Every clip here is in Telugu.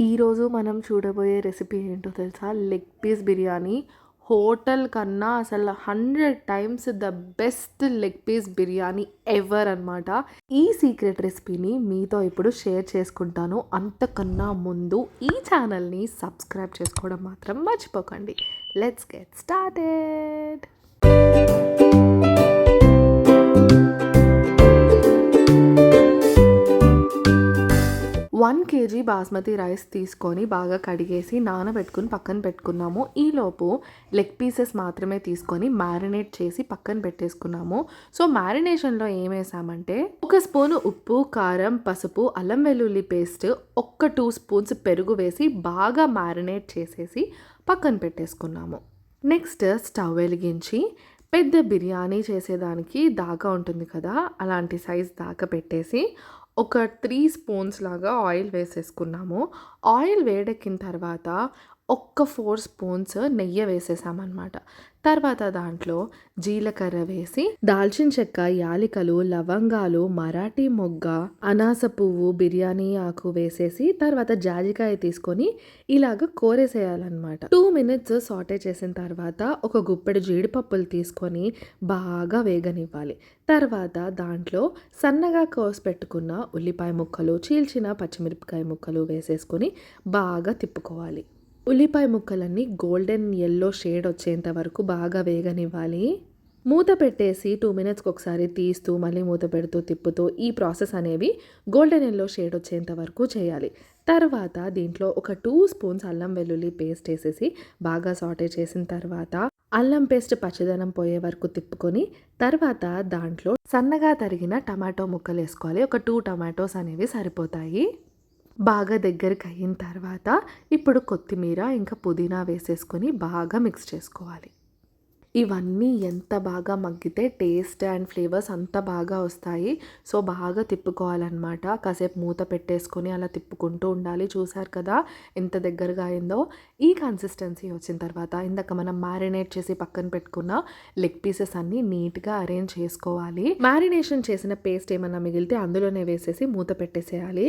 ఈరోజు మనం చూడబోయే రెసిపీ ఏంటో తెలుసా? Leg piece biryani. హోటల్ కన్నా అసలు 100 times the best leg piece biryani ever అనమాట. ఈ సీక్రెట్ రెసిపీని మీతో ఇప్పుడు షేర్ చేసుకుంటాను. అంతకన్నా ముందు ఈ ఛానల్ని సబ్స్క్రైబ్ చేసుకోవడం మాత్రం మర్చిపోకండి. Let's get started. 1 kg basmati rice తీసుకొని బాగా కడిగేసి నానబెట్టుకుని పక్కన పెట్టుకున్నాము. ఈలోపు లెగ్ పీసెస్ మాత్రమే తీసుకొని మ్యారినేట్ చేసి పక్కన పెట్టేసుకున్నాము. సో మ్యారినేషన్లో ఏం వేసామంటే 1 స్పూను ఉప్పు, కారం, పసుపు, అల్లం వెల్లుల్లి పేస్ట్, 2 స్పూన్స్ పెరుగు వేసి బాగా మ్యారినేట్ చేసేసి పక్కన పెట్టేసుకున్నాము. నెక్స్ట్ స్టవ్ వెలిగించి పెద్ద బిర్యానీ చేసేదానికి దాకా ఉంటుంది కదా, అలాంటి సైజ్ దాకా పెట్టేసి ఒక 3 స్పూన్స్ లాగా ఆయిల్ వేసేసుకున్నాము. ఆయిల్ వేడెక్కిన తర్వాత 4 స్పూన్స్ నెయ్యి వేసేసామన్నమాట. తర్వాత దాంట్లో జీలకర్ర వేసి దాల్చిన చెక్క, యాలికలు, లవంగాలు, మరాఠీ మొగ్గ, అనాస పువ్వు, బిర్యానీ ఆకు వేసేసి తర్వాత జాజికాయ తీసుకొని ఇలాగ కోరేసేయాలన్నమాట. 2 మినిట్స్ సాటే చేసిన తర్వాత ఒక గుప్పెడు జీడిపప్పులు తీసుకొని బాగా వేగనివ్వాలి. తర్వాత దాంట్లో సన్నగా కోసి పెట్టుకున్న ఉల్లిపాయ ముక్కలు, చీల్చిన పచ్చిమిరపకాయ ముక్కలు వేసేసుకొని బాగా తిప్పుకోవాలి. ఉల్లిపాయ ముక్కలన్నీ గోల్డెన్ ఎల్లో షేడ్ వచ్చేంత వరకు బాగా వేగనివ్వాలి. మూత పెట్టేసి 2 మినిట్స్కి ఒకసారి తీస్తూ మళ్ళీ మూత పెడుతూ తిప్పుతూ ఈ ప్రాసెస్ అనేవి గోల్డెన్ ఎల్లో షేడ్ వచ్చేంత వరకు చేయాలి. తర్వాత దీంట్లో ఒక 2 స్పూన్స్ అల్లం వెల్లుల్లి పేస్ట్ వేసేసి బాగా సాటే చేసిన తర్వాత అల్లం పేస్ట్ పచ్చదనం పోయే వరకు తిప్పుకొని తర్వాత దాంట్లో సన్నగా తరిగిన టమాటో ముక్కలు వేసుకోవాలి. ఒక 2 టమాటోస్ అనేవి సరిపోతాయి. బాగా దగ్గరికి అయిన తర్వాత ఇప్పుడు కొత్తిమీర ఇంకా పుదీనా వేసేసుకొని బాగా మిక్స్ చేసుకోవాలి. ఇవన్నీ ఎంత బాగా మగ్గితే టేస్ట్ అండ్ ఫ్లేవర్స్ అంత బాగా వస్తాయి. సో బాగా తిప్పుకోవాలన్నమాట. కాసేపు మూత పెట్టేసుకొని అలా తిప్పుకుంటూ ఉండాలి. చూసారు కదా ఎంత దగ్గరగా అయిందో. ఈ కన్సిస్టెన్సీ వచ్చిన తర్వాత ఇందాక మనం మ్యారినేట్ చేసి పక్కన పెట్టుకున్న లెగ్ పీసెస్ అన్నీ నీట్గా అరేంజ్ చేసుకోవాలి. మ్యారినేషన్ చేసిన పేస్ట్ ఏమన్నా మిగిలితే అందులోనే వేసేసి మూత పెట్టేసేయాలి.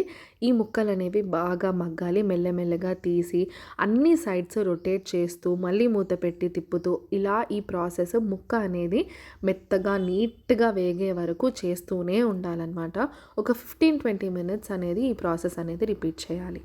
ఈ ముక్కలు అనేవి బాగా మగ్గాలి. మెల్లమెల్లగా తీసి అన్ని సైడ్స్ రొటేట్ చేస్తూ మళ్ళీ మూత పెట్టి తిప్పుతూ ఇలా ఈ ప్రాసెస్ ముక్క అనేది మెత్తగా నీట్గా వేగే వరకు చేస్తూనే ఉండాలన్నమాట. ఒక 15-20 మినిట్స్ అనేది ఈ ప్రాసెస్ అనేది రిపీట్ చేయాలి.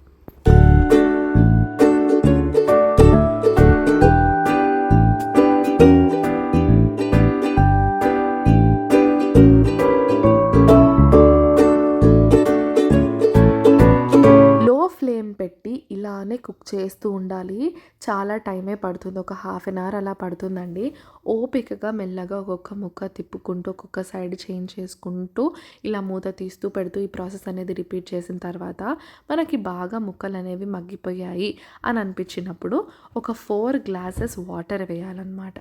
పెట్టి ఇలానే కుక్ చేస్తూ ఉండాలి. చాలా టైమే పడుతుంది. ఒక 1/2 అవర్ అలా పడుతుందండి. ఓపికగా మెల్లగా ఒక్కొక్క ముక్క తిప్పుకుంటూ ఒక్కొక్క సైడ్ చేంజ్ చేసుకుంటూ ఇలా మూత తీస్తూ పెడుతూ ఈ ప్రాసెస్ అనేది రిపీట్ చేసిన తర్వాత మనకి బాగా ముక్కలు అనేవి మగ్గిపోయాయి అని అనిపించినప్పుడు ఒక 4 గ్లాసెస్ వాటర్ వేయాలన్నమాట.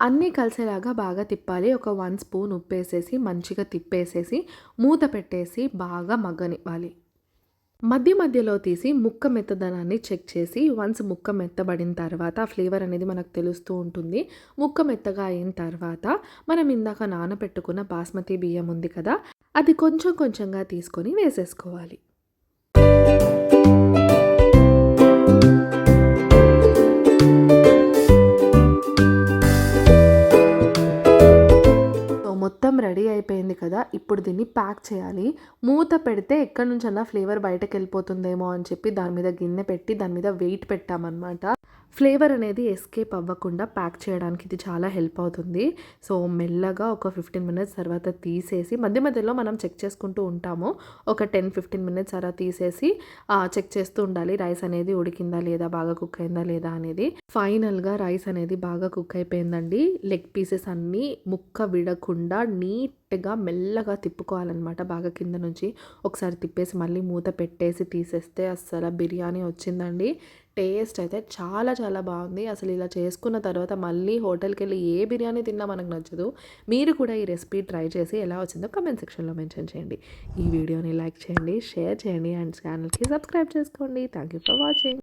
అన్నీ కలిసేలాగా బాగా తిప్పాలి. ఒక 1 స్పూన్ ఉప్పు వేసేసి మంచిగా తిప్పేసేసి మూత పెట్టేసి బాగా మగ్గనివ్వాలి. మధ్య మధ్యలో తీసి ముక్క మెత్తదనాన్ని చెక్ చేసి వన్స్ ముక్క మెత్తబడిన తర్వాత ఫ్లేవర్ అనేది మనకు తెలుస్తూ ఉంటుంది. ముక్క మెత్తగా అయిన తర్వాత మనం ఇందాక నానబెట్టుకున్న బాస్మతి బియ్యం ఉంది కదా, అది కొంచెం కొంచెంగా తీసుకొని వేసేసుకోవాలి. మొత్తం రెడీ అయిపోయింది కదా, ఇప్పుడు దీన్ని ప్యాక్ చేయాలి. మూత పెడితే ఎక్కడి నుంచన్నా ఫ్లేవర్ బయటకు వెళ్ళిపోతుందేమో అని చెప్పి దాని మీద గిన్నె పెట్టి దాని మీద వెయిట్ పెట్టామన్నమాట. ఫ్లేవర్ అనేది ఎస్కేప్ అవ్వకుండా ప్యాక్ చేయడానికి ఇది చాలా హెల్ప్ అవుతుంది. సో మెల్లగా ఒక 15 మినిట్స్ తర్వాత తీసేసి మధ్య మధ్యలో మనం చెక్ చేసుకుంటూ ఉంటాము. ఒక 10-15 మినిట్స్ అలా తీసేసి చెక్ చేస్తూ ఉండాలి రైస్ అనేది ఉడికిందా లేదా, బాగా కుక్ అయిందా లేదా అనేది. ఫైనల్గా రైస్ అనేది బాగా కుక్ అయిపోయిందండి. లెగ్ పీసెస్ అన్నీ ముక్క విడకుండా నీట్గా మెల్లగా తిప్పుకోవాలన్నమాట. బాగా కింద నుంచి ఒకసారి తిప్పేసి మళ్ళీ మూత పెట్టేసి తీసేస్తే అస్సలు బిర్యానీ వచ్చిందండి. టేస్ట్ అయితే చాలా చాలా బాగుంది. అసలు ఇలా చేసుకున్న తర్వాత మళ్ళీ హోటల్కి వెళ్ళి ఏ బిర్యానీ తిన్నా మనకు నచ్చదు. మీరు కూడా ఈ రెసిపీ ట్రై చేసి ఎలా వచ్చిందో కామెంట్ సెక్షన్లో మెన్షన్ చేయండి. ఈ వీడియోని లైక్ చేయండి, షేర్ చేయండి అండ్ ఛానల్కి సబ్స్క్రైబ్ చేసుకోండి. Thank you for watching.